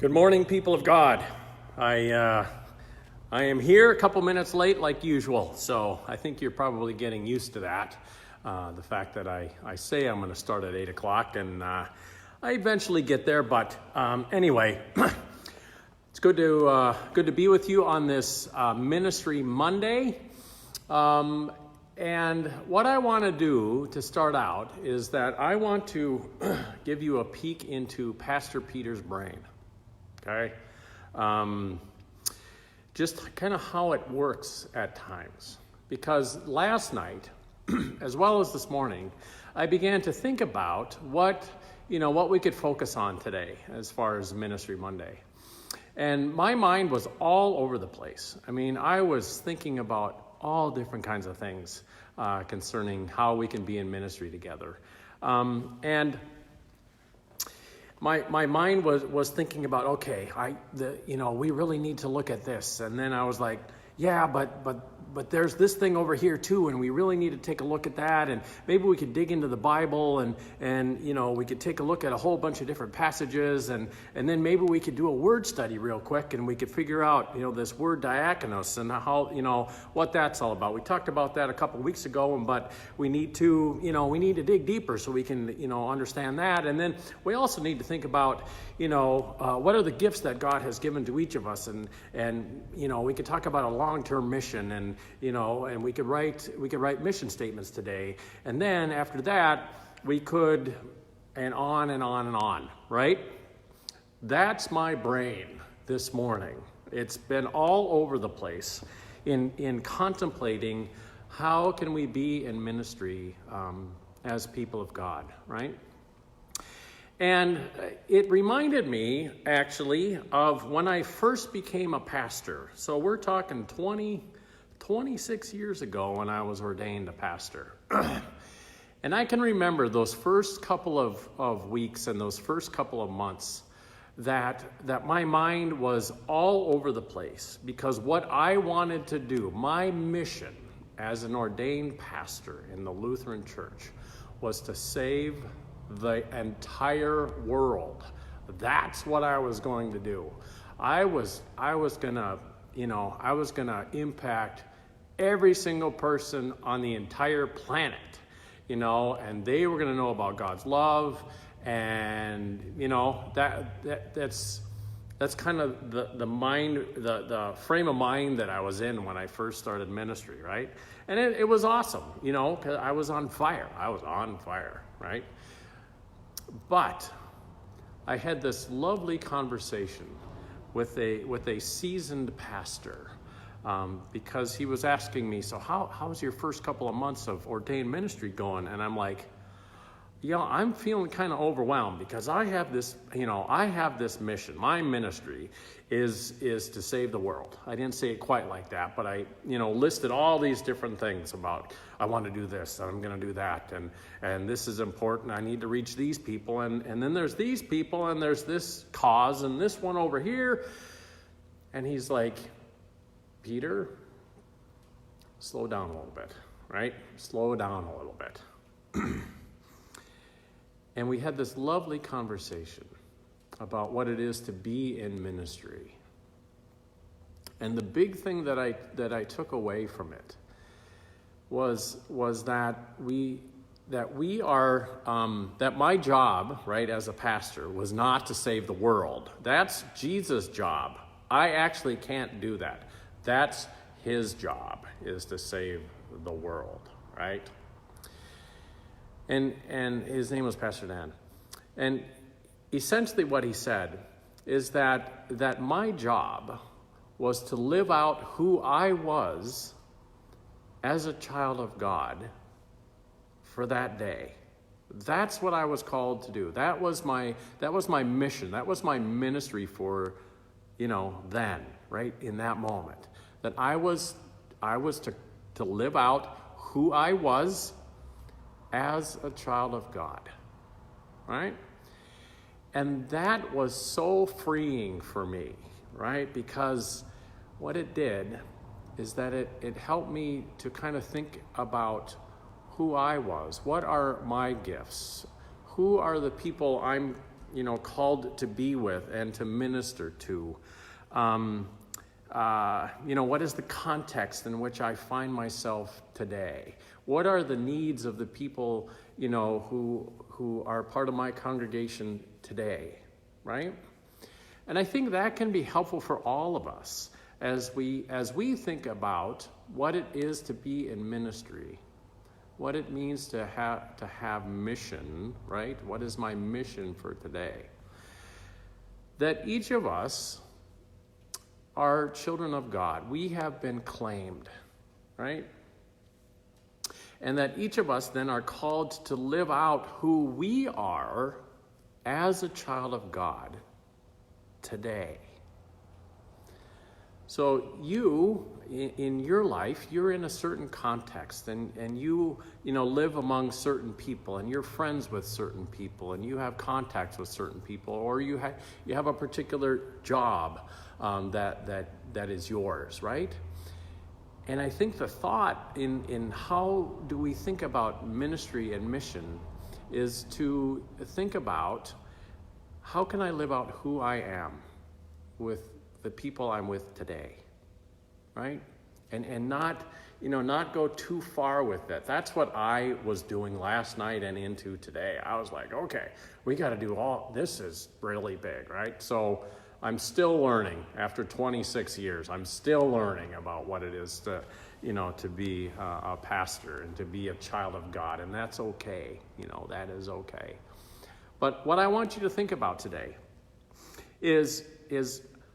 Good morning, people of God. I am here a couple minutes late like usual, so I think you're probably getting used to that. The fact that I say I'm going to start at 8 o'clock and I eventually get there, but anyway, it's good to be with you on this Ministry Monday. And what I want to do to start out is that I want to give you a peek into Pastor Peter's brain. Okay, just kind of how it works at times. Because last night, as well as this morning, I began to think about what we could focus on today as far as Ministry Monday. And my mind was all over the place. I mean, I was thinking about all different kinds of things concerning how we can be in ministry together. And my mind was thinking about, okay, we really need to look at this. And then I was like, yeah, but there's this thing over here too, and we really need to take a look at that, and maybe we could dig into the Bible, and we could take a look at a whole bunch of different passages, and then maybe we could do a word study real quick, and we could figure out this word diakonos and how what that's all about. We talked about that a couple weeks ago, but we need to dig deeper so we can understand that, and then we also need to think about what are the gifts that God has given to each of us, and we could talk about a long-term mission, and we could write mission statements today, and then after that we could, and on and on and on, right? That's my brain this morning. It's been all over the place in contemplating how can we be in ministry as people of God, right? And it reminded me, actually, of when I first became a pastor. So we're talking 26 years ago when I was ordained a pastor. And I can remember those first couple of weeks and those first couple of months that my mind was all over the place, because what I wanted to do, my mission as an ordained pastor in the Lutheran Church, was to save the entire world. That's what I was going to do. I was gonna impact every single person on the entire planet, and they were gonna know about God's love, and that's kind of the mind, the frame of mind that I was in when I first started ministry, right? And it was awesome, because I was on fire, right? But I had this lovely conversation with a seasoned pastor, because he was asking me, so how's your first couple of months of ordained ministry going? And I'm like, I'm feeling kind of overwhelmed, because I have this mission. My ministry is to save the world. I didn't say it quite like that, but I listed all these different things about, I want to do this, and I'm going to do that, and this is important. I need to reach these people, and then there's these people, and there's this cause, and this one over here. And he's like, Peter, slow down a little bit, right? Slow down a little bit. And we had this lovely conversation about what it is to be in ministry. And the big thing that I took away from it was that that my job, right, as a pastor, was not to save the world. That's Jesus' job. I actually can't do that. That's his job, is to save the world, right? And his name was Pastor Dan. And essentially what he said is that my job was to live out who I was as a child of God for that day. That's what I was called to do. That was my mission. That was my ministry for, then, right, in that moment. That I was to live out who I was as a child of God, right? And that was so freeing for me, right? Because what it did is that it helped me to kind of think about who I was. What are my gifts? Who are the people I'm called to be with and to minister to? What is the context in which I find myself today? What are the needs of the people, who are part of my congregation today, right? And I think that can be helpful for all of us as we think about what it is to be in ministry, what it means to have mission, right? What is my mission for today? That each of us are children of God. We have been claimed, right? And that each of us then are called to live out who we are as a child of God today. So you, in your life, you're in a certain context, and you live among certain people, and you're friends with certain people, and you have contacts with certain people, or you have a particular job that is yours, right? And I think the thought in how do we think about ministry and mission is to think about, how can I live out who I am with the people I'm with today, right? And not go too far with that. That's what I was doing last night and into today. I was like, okay, we got to do this is really big, right? So I'm still learning after 26 years. I'm still learning about what it is to be a pastor and to be a child of God, and that's okay. That is okay. But what I want you to think about today is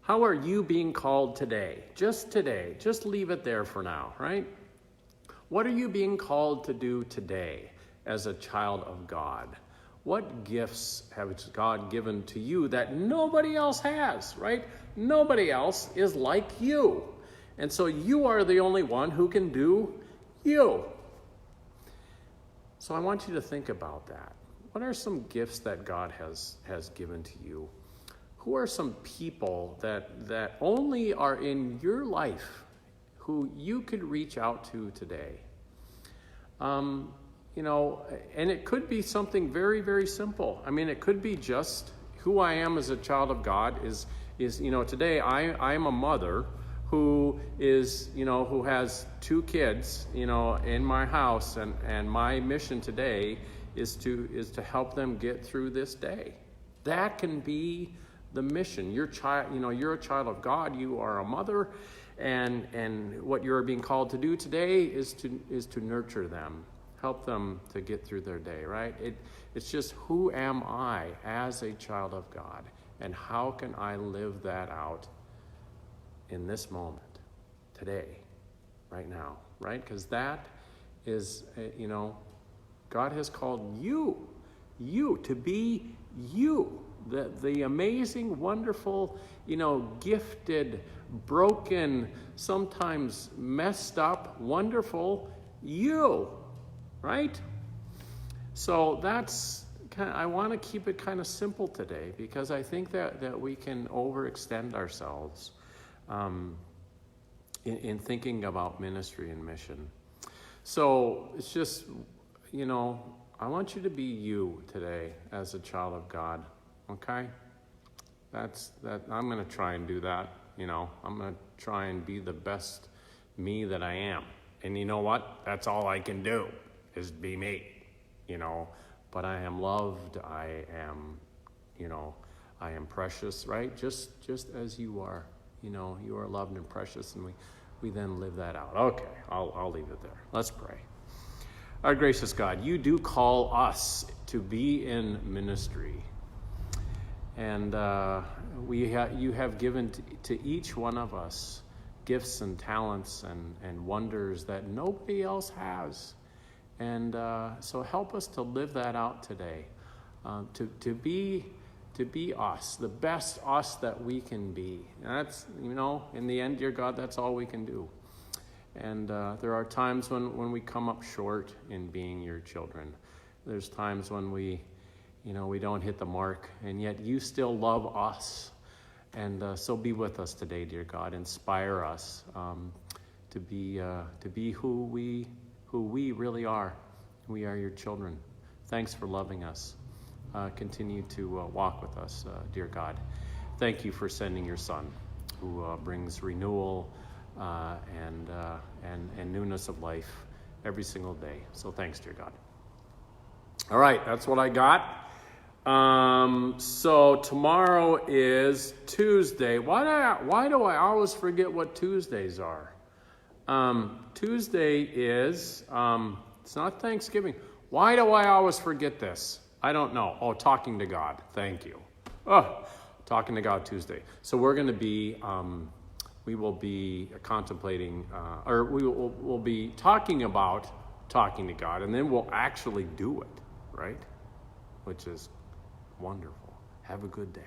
how are you being called today? Just today. Just leave it there for now, right? What are you being called to do today as a child of God? What gifts has God given to you that nobody else has, right? Nobody else is like you. And so you are the only one who can do you. So I want you to think about that. What are some gifts that God has given to you? Who are some people that only are in your life who you could reach out to today? And it could be something very, very simple. I mean, it could be just who I am as a child of God is today I am a mother who has 2 kids, in my house, and my mission today is to help them get through this day. That can be the mission. You're a child of God. You are a mother, and what you're being called to do today is to nurture them, help them to get through their day. Right? It's just, who am I as a child of God, and how can I live that out in this moment, today, right now, right? Because that is, God has called you to be you. The amazing, wonderful, gifted, broken, sometimes messed up, wonderful you, right? So I want to keep it kind of simple today, because I think that we can overextend ourselves in thinking about ministry and mission. So it's just, I want you to be you today as a child of God. Okay? That's I'm going to try and do that. I'm going to try and be the best me that I am. And you know what? That's all I can do, is be me. But I am loved. I am precious, right? Just as you are. You are loved and precious, and we then live that out. Okay, I'll leave it there. Let's pray. Our gracious God, you do call us to be in ministry. And you have given to each one of us gifts and talents and wonders that nobody else has. And so help us to live that out today, to be us, the best us that we can be. And that's, in the end, dear God, that's all we can do. And there are times when we come up short in being your children. There's times when we don't hit the mark, and yet you still love us. And so be with us today, dear God. Inspire us to be who we really are. We are your children. Thanks for loving us. continue to walk with us, dear God. Thank you for sending your Son, who brings renewal and newness of life every single day. So thanks, dear God. All right, that's what I got. So tomorrow is Tuesday. Why do I always forget what Tuesdays are? Tuesday is, it's not Thanksgiving. Why do I always forget this? I don't know. Oh, talking to God. Thank you. Oh, talking to God Tuesday. So we're going to be, we will be contemplating, or we'll be talking about talking to God, and then we'll actually do it, right? Which is wonderful. Have a good day.